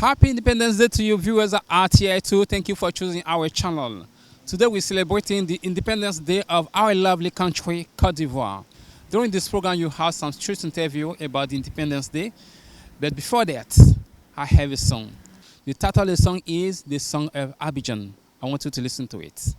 Happy Independence Day to you viewers at RTI2. Thank you for choosing our channel. Today we're celebrating the Independence Day of our lovely country, Côte d'Ivoire. During this program you have some street interview about the Independence Day. But before that, I have a song. The title of the song is The Song of Abidjan. I want you to listen to it.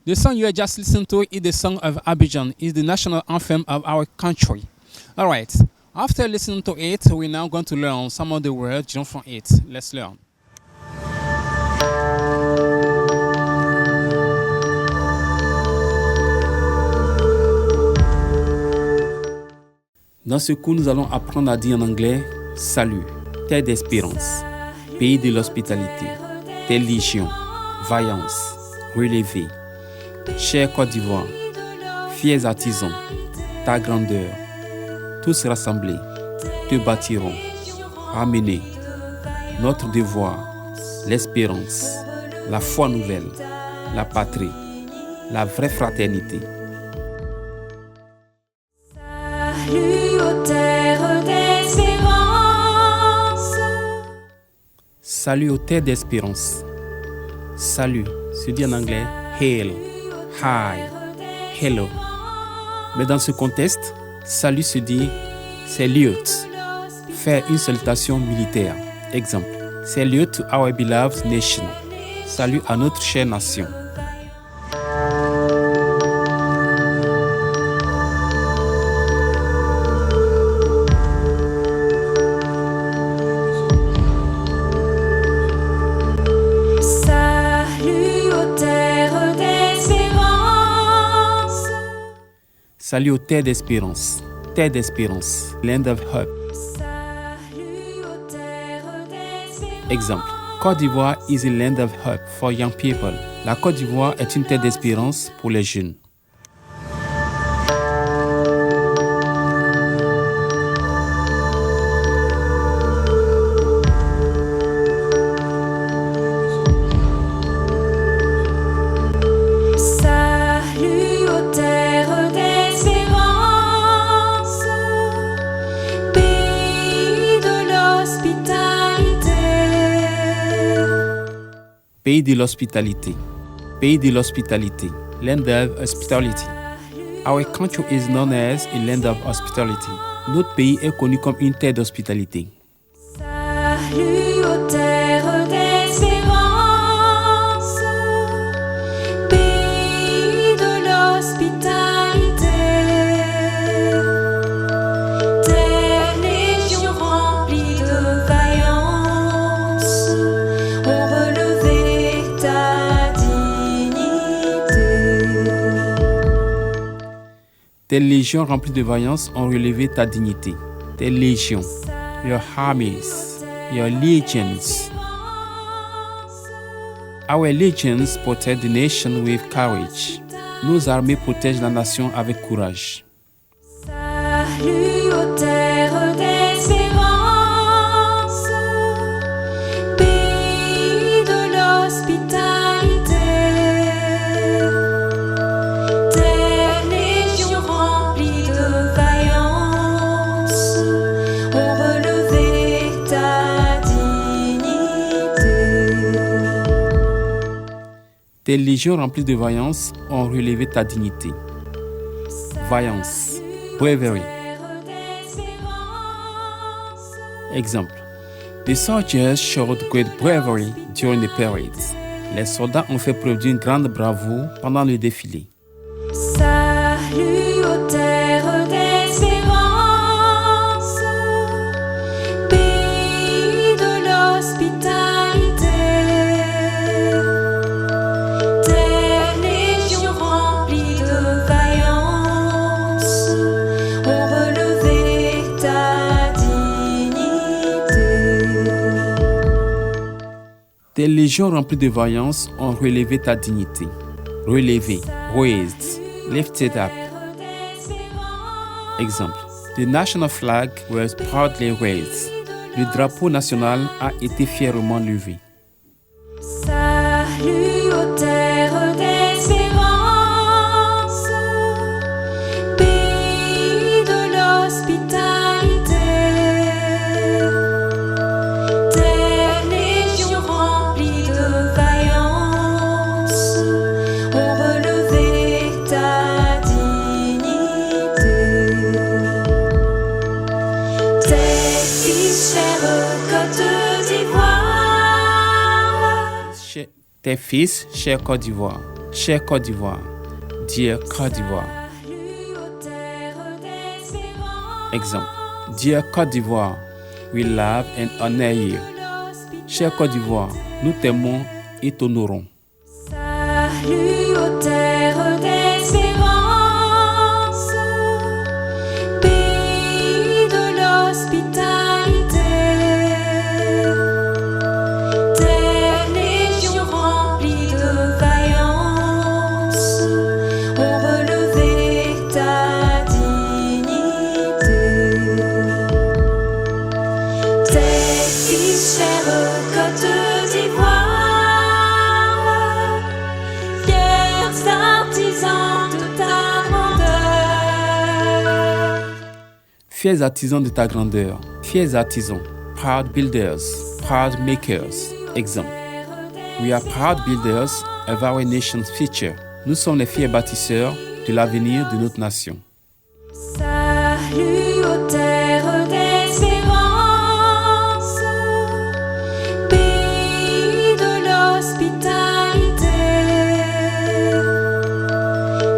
The song you just listened to is the song of Abidjan, is the national anthem of our country. All right, after listening to it, we're now going to learn some of the words from it. Let's learn. Dans ce cours, nous allons apprendre à dire en anglais « Salut »,« Terre d'espérance »,« Pays de l'hospitalité »,« Telle légion »,« Vaillance »,« Relevé », Chère Côte d'Ivoire, fiers artisans, ta grandeur, tous rassemblés, te bâtirons, ramener, notre devoir, l'espérance, la foi nouvelle, la patrie, la vraie fraternité. Salut aux terres d'espérance. Salut aux terres d'espérance. Salut, se dit en anglais, hail. Hi, hello. Mais dans ce contexte, salut se dit salute, faire une salutation militaire. Exemple, salute to our beloved nation. Salut à notre chère nation. Salut aux terres d'espérance. Terre d'espérance. Land of hope. Exemple. Côte d'Ivoire is a land of hope for young people. La Côte d'Ivoire est une terre d'espérance pour les jeunes. Pays de l'hospitalité. Pays de l'hospitalité. Land of hospitality. Our country is known as a land of hospitality. Notre pays est connu comme une terre d'hospitalité. Salut aux terres d'espérance, pays de l'hospitalité, terre légion remplie de vaillance. Tes légions remplies de vaillance ont relevé ta dignité. Tes légions, your armies, your legions. Our legions protect the nation with courage. Nos armées protègent la nation avec courage. Salut aux terres d'espérance, pays de l'hospitalité. Tes légions remplies de vaillance ont relevé ta dignité. Tes légions remplies de vaillance ont relevé ta dignité. Vaillance, bravery. Exemple. The soldiers showed great bravery during the parade. Les soldats ont fait preuve d'une grande bravoure pendant le défilé. Salut aux terres d'espérance, pays de l'hospitalité. Tes légions remplies de vaillance ont relevé ta dignité. Tes légions remplies de vaillance ont relevé ta dignité. Relevé, raised, lifted up. Exemple. The national flag was proudly raised. Le drapeau national a été fièrement levé. Salut aux terres d'espérance, pays de l'hospitalité. Tes légions remplies de vaillance ont relevé ta dignité. Tes fils chers Côte d'Ivoire, Tes fils, chers Côte d'Ivoire. Chers Côte d'Ivoire. Dear Côte d'Ivoire. salut aux terres d'espérance. Exemple. Dear Côte d'Ivoire, we love and honor you. Chers Côte d'Ivoire, nous t'aimons et t'honorons. Salut aux terres d'espérance, pays de l'hospitalité. Tes légions remplies de vaillance ont relevé ta dignité. Tes fils chers Côte d'Ivoire, fiers artisans de ta grandeur. Fiers artisans de ta grandeur. Fiers artisans. Proud builders. Proud makers. Exemple. We are proud builders of our nation's future. Nous sommes les fiers bâtisseurs de l'avenir de notre nation. Salut aux terres d'espérance, pays de l'hospitalité.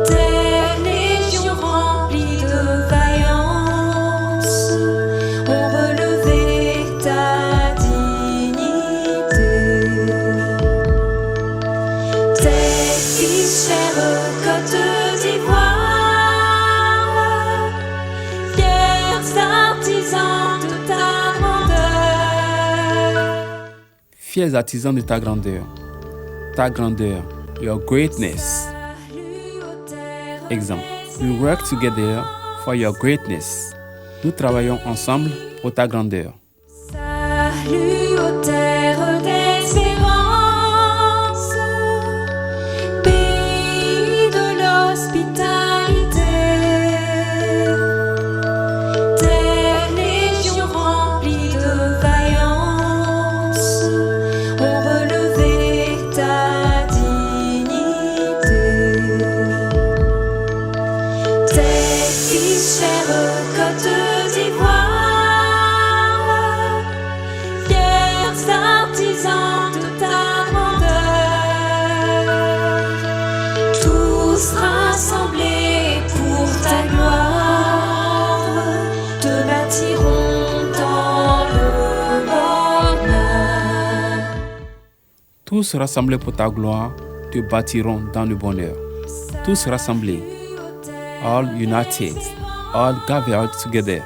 Tes légions remplies de vaillance ont relevé ta dignité. Tes fils chers Côte d'Ivoire, fiers artisans de ta grandeur. Fiers artisans de ta grandeur. Ta grandeur. Your greatness. Salut aux terres Exemple. We work together for your greatness. Nous travaillons ensemble pour ta grandeur. Salut aux terres d'espérance, pays de l'hospitalité. Tes légions remplies de vaillance ont relevé ta dignité. Tes fils chers Côte d'Ivoire, fiers artisans de ta grandeur. Tous rassemblés pour ta gloire, te bâtiront dans le bonheur. Tous rassemblés pour ta gloire te bâtiront dans le bonheur. Tous rassemblés. all united, all gathered together.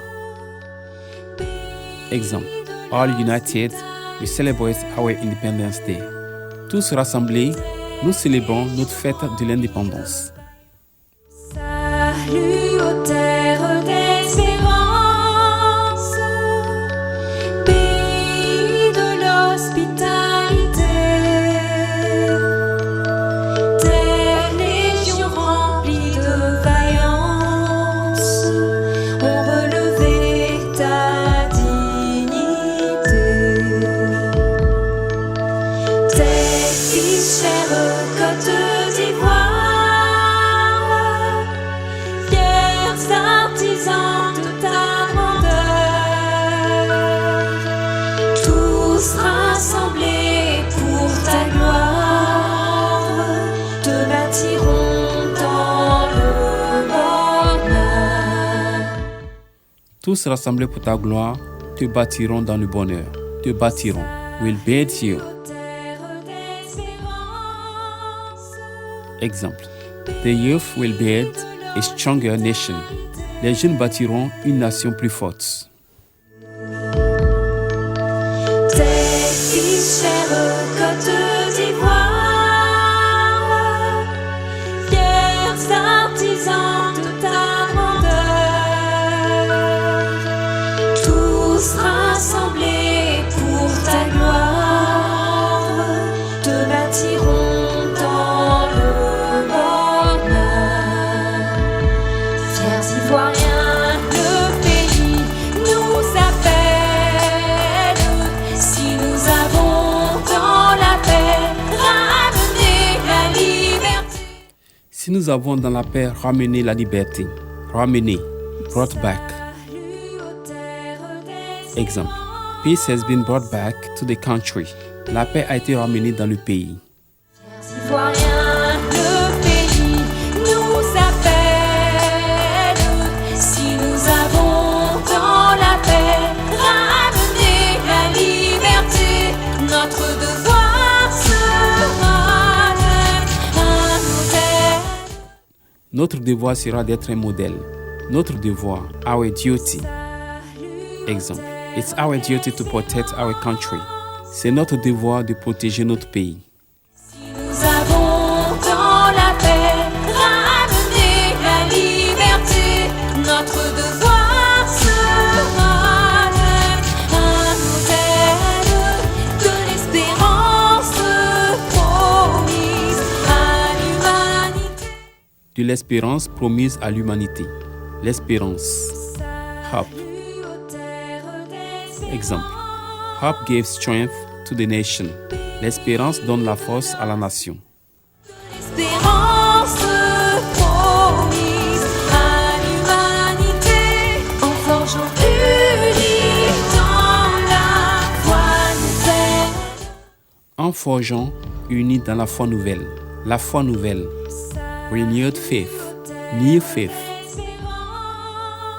Exemple, all united, we celebrate our Independence Day. Tous rassemblés, nous célébrons notre fête de l'indépendance. Salut aux terres d'espérance, pays de l'hospitalité, tes légions remplies de vaillance ont relevé ta dignité. Tes fils chers Côte d'Ivoire, fiers artisans de ta grandeur, tous rassemblés pour ta gloire, te bâtiront dans le bonheur. Tous rassemblés pour ta gloire, te bâtiront dans le bonheur. Te bâtiront, will build you. Terre d'espérance, Exemple, the youth will build a stronger nation. Les jeunes bâtiront une nation plus forte. tes fils chers Côte d'Ivoire, fiers artisans de ta grandeur, tous rassemblés pour ta gloire, te bâtiront dans le bonheur. Fiers Ivoiriens, le pays nous appelle. Si nous avons dans la paix ramené la liberté. Si nous avons dans la paix ramené la liberté, ramené, brought back. Salut aux terres d'espérance. Exemple, peace has been brought back to the country. La paix a été ramenée dans le pays. Fiers Ivoiriens, le pays nous appelle. Si nous avons dans la paix ramené la liberté, notre devoir sera d'être un modèle. Notre devoir sera d'être un modèle. Notre devoir, our duty. Exemple, it's our duty to protect our country. C'est notre devoir de protéger notre pays. Si nous avons dans la paix ramené la liberté, notre devoir sera d'être un modèle de l'espérance promise à l'humanité. De l'espérance promise à l'humanité. L'espérance. Hope. Salut aux terres d'espérance. Exemple, hope gives strength to the nation. L'espérance donne la force à la nation. L'espérance promise à l'humanité, en forgeant unis dans la foi nouvelle. En forgeant, unis dans la foi nouvelle. La foi nouvelle. Renewed faith. New faith.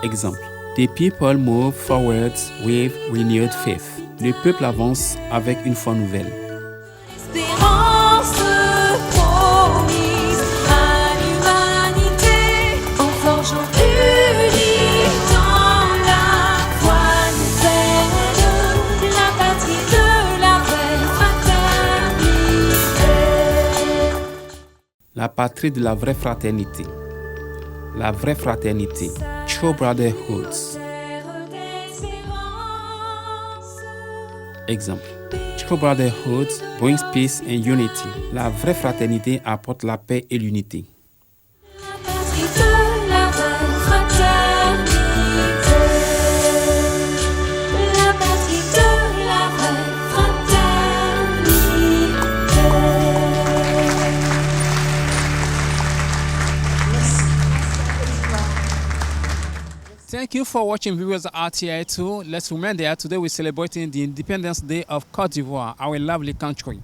Exemple, the people move forward with renewed faith. Le peuple avance avec une foi nouvelle. L'espérance promise à l'humanité, en forgeant unis dans la foi nouvelle, la patrie de la vraie fraternité. La patrie de la vraie fraternité. La vraie fraternité. True brotherhood. Terre d'espérance. Exemple, true brotherhood brings peace and unity. La vraie fraternité apporte la paix et l'unité. La patrie de la vraie fraternité. La patrie de la vraie fraternité. Thank you for watching viewers of RTI2. Let's remember that today we're celebrating the Independence Day of Côte d'Ivoire, our lovely country.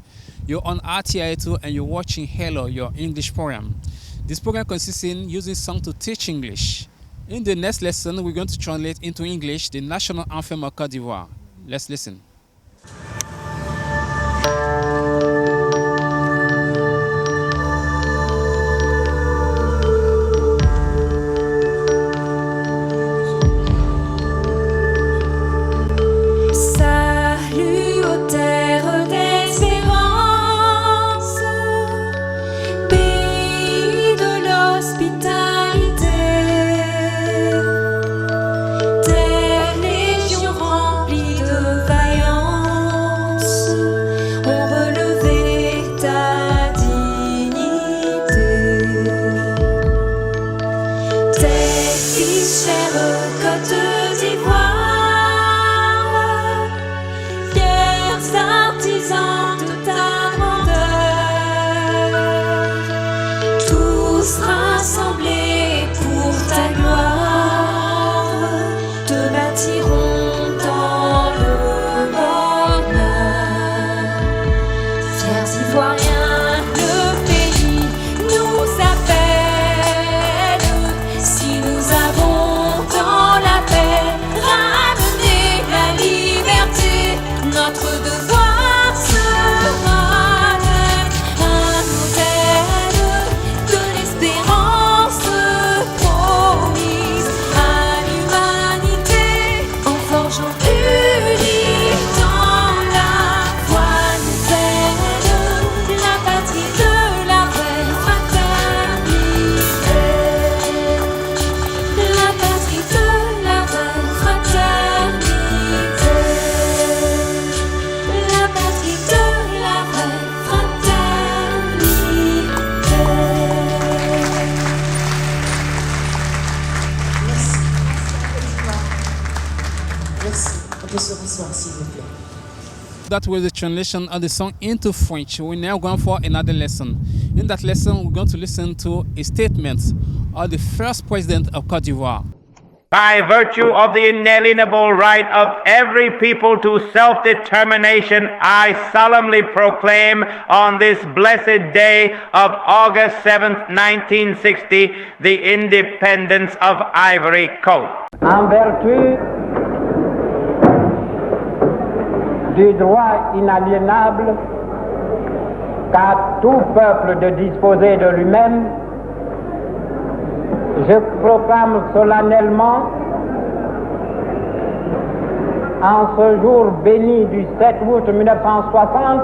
You're on RTI2 and you're watching Hello, your English program. This program consists in using song to teach English. In the next lesson, we're going to translate into English the national anthem of Côte d'Ivoire. Let's listen. chère Côte d'Ivoire, fiers artisans de ta grandeur, tous rassemblés pour ta gloire, te bâtiront dans le bonheur. Fiers Ivoiriens, le pays nous appelle. Si nous avons dans la paix ramené la liberté, notre devoir sera d'être un modèle de l'espérance promise à l'humanité, en forgeant unis dans la foi nouvelle, la patrie de la vraie fraternité. La patrie de la vraie fraternité. La patrie de la vraie fraternité. Merci. On peut se rasseoir, s'il vous plaît. That was the translation of the song into French. We're now going for another lesson. In that lesson, we're going to listen to a statement of the first president of Côte d'Ivoire. By virtue of the inalienable right of every people to self-determination, I solemnly proclaim on this blessed day of August 7th, 1960, the independence of Ivory Coast. En vertu du droit inaliénable qu'a tout peuple de disposer de lui-même, je proclame solennellement, en ce jour béni du 7 août 1960,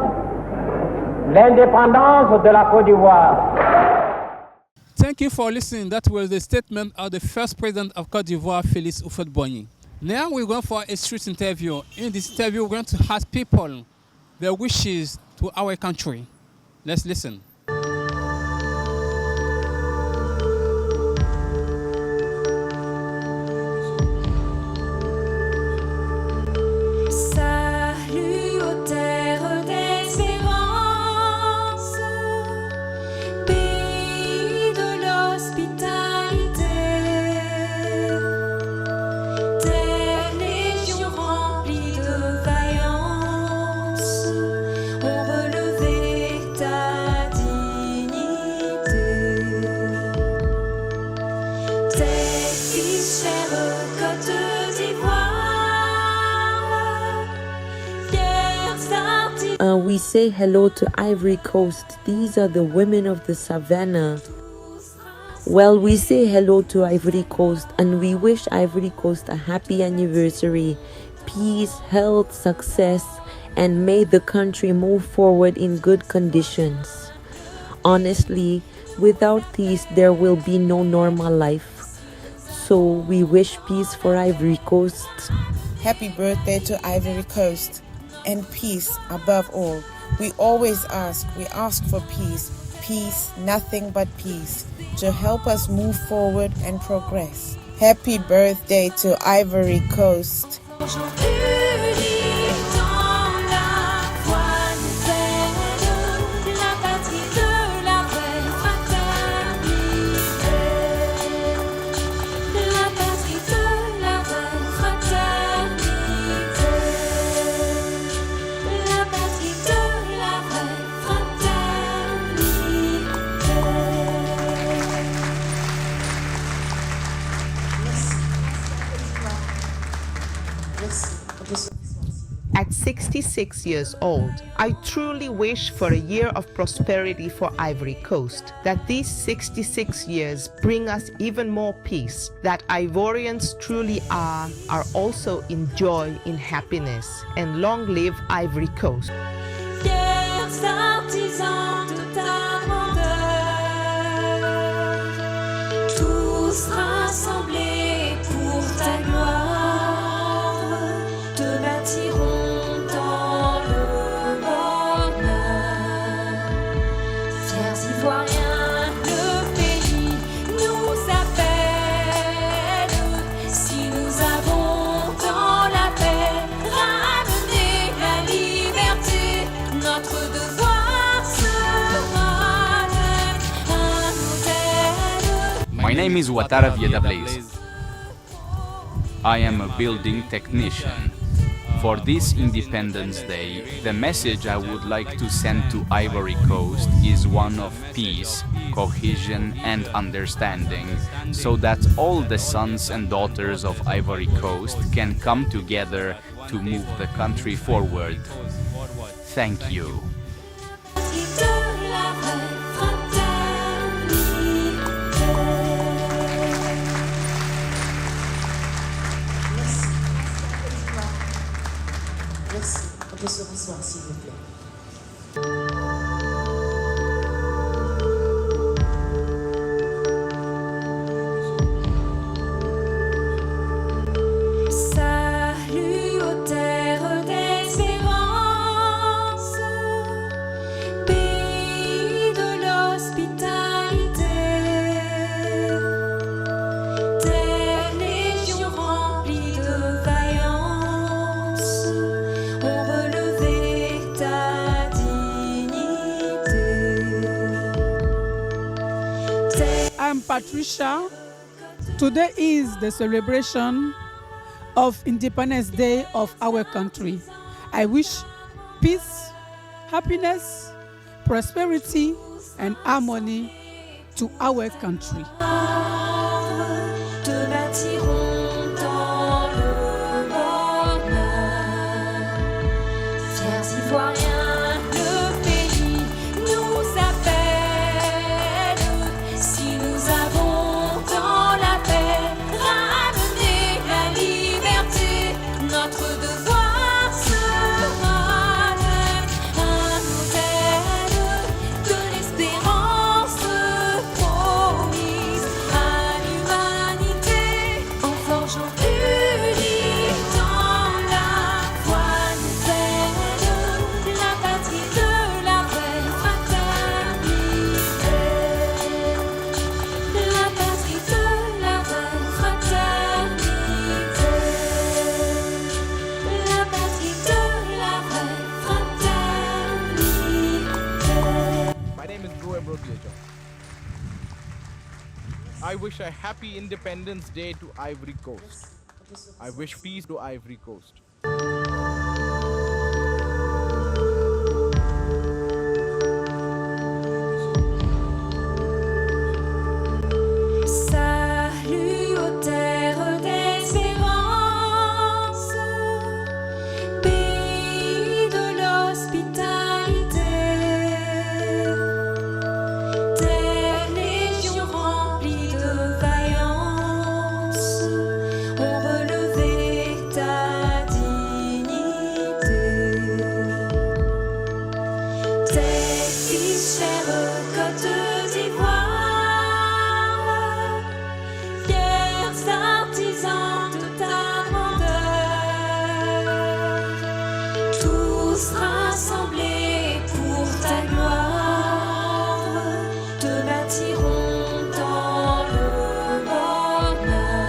l'indépendance de la Côte d'Ivoire. Thank you for listening. That was the statement of the first president of Côte d'Ivoire, Félix Houphouët-Boigny. Now we're going for a street interview. In this interview, we're going to ask people their wishes to our country. Let's listen. Salut aux terres d'espérance, pays de l'hospitalité, tes légions remplies de vaillance ont relevé ta dignité. Tes fils, chère Côte d'Ivoire, fiers artisans. We say hello to Ivory Coast. These are the women of the savannah. Well, we say hello to Ivory Coast and we wish Ivory Coast a happy anniversary, peace, health, success, and may the country move forward in good conditions. Honestly, without these, there will be no normal life. So we wish peace for Ivory Coast. Happy birthday to Ivory Coast and peace above all. We always ask for peace, peace, nothing but peace, to help us move forward and progress. Happy birthday to Ivory Coast. Unis dans la foi nouvelle, la patrie de la vraie fraternité. La patrie de la vraie fraternité. La patrie de la vraie fraternité. Merci. On peut se rasseoir. At 66 years old, I truly wish for a year of prosperity for Ivory Coast, that these 66 years bring us even more peace, that Ivorians truly are also in joy, in happiness, and long live Ivory Coast. Fiers artisans de ta grandeur, tous rassemblés pour ta gloire, te bâtiront dans le bonheur. Fiers Ivoiriens, le pays nous appelle. name is Ouattara Viedablaise. I am a building technician. For this Independence Day, the message I would like to send to Ivory Coast is one of peace, cohesion and understanding, so that all the sons and daughters of Ivory Coast can come together to move the country forward. Thank you. Merci. On peut se rasseoir, s'il vous plaît. Salut aux terres d'espérance, pays de l'hospitalité, terre légion remplie de vaillance, ont relevé ta dignité. I'm Patricia. Today is the celebration of Independence Day of our country. I wish peace, happiness, prosperity, and harmony to our country. Te bâtiront dans le bonheur. Fiers Ivoiriens, le pays nous appelle. Si nous avons dans la paix ramené la liberté, notre devoir sera d'être un modèle de l'espérance promise à l'humanité, en forgeant unis dans la foi nouvelle, la patrie de la vraie fraternité. La patrie de la vraie fraternité. La patrie de la vraie fraternité. My name is Drew Ebrobiejo. I wish a happy Independence Day to Ivory Coast. I wish peace to Ivory Coast. Salut aux terres d'espérance, pays de l'hospitalité, terre légion remplie de vaillance, ont relevé ta dignité. Tes fils chers Côte d'Ivoire, fiers artisans de ta grandeur, tous rassemblés pour ta gloire, te bâtiront dans le bonheur.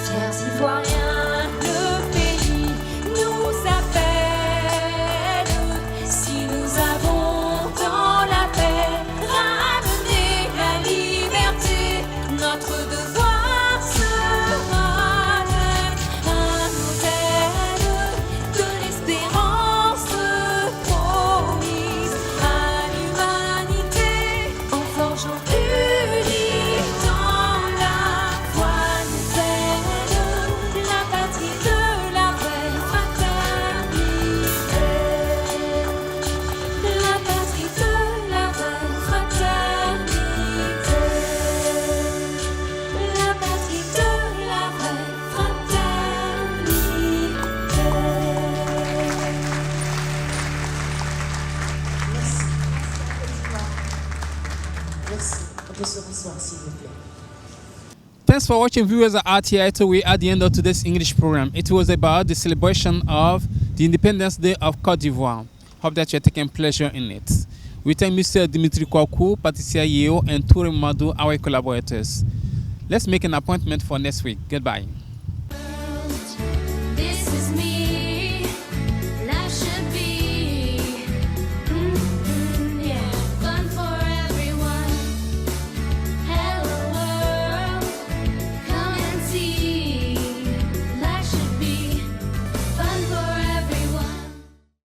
Fiers Ivoiriens, le pays nous appelle. Si nous avons dans la paix ramené la liberté, notre devoir sera d'être un modèle de l'espérance promise à l'humanité, en forgeant unis dans la foi nouvelle, la patrie de la vraie fraternité. La patrie de la vraie fraternité. La patrie de la vraie fraternité. Merci. On peut se rasseoir, s'il vous plaît. Thanks for watching, viewers at RTI. We're at the end of today's English program. It was about the celebration of the Independence Day of Côte d'Ivoire. Hope that you're taking pleasure in it. We thank Mr. Dimitri Kwaku, Patricia Yeo, and Toure Madou, our collaborators. Let's make an appointment for next week. Goodbye.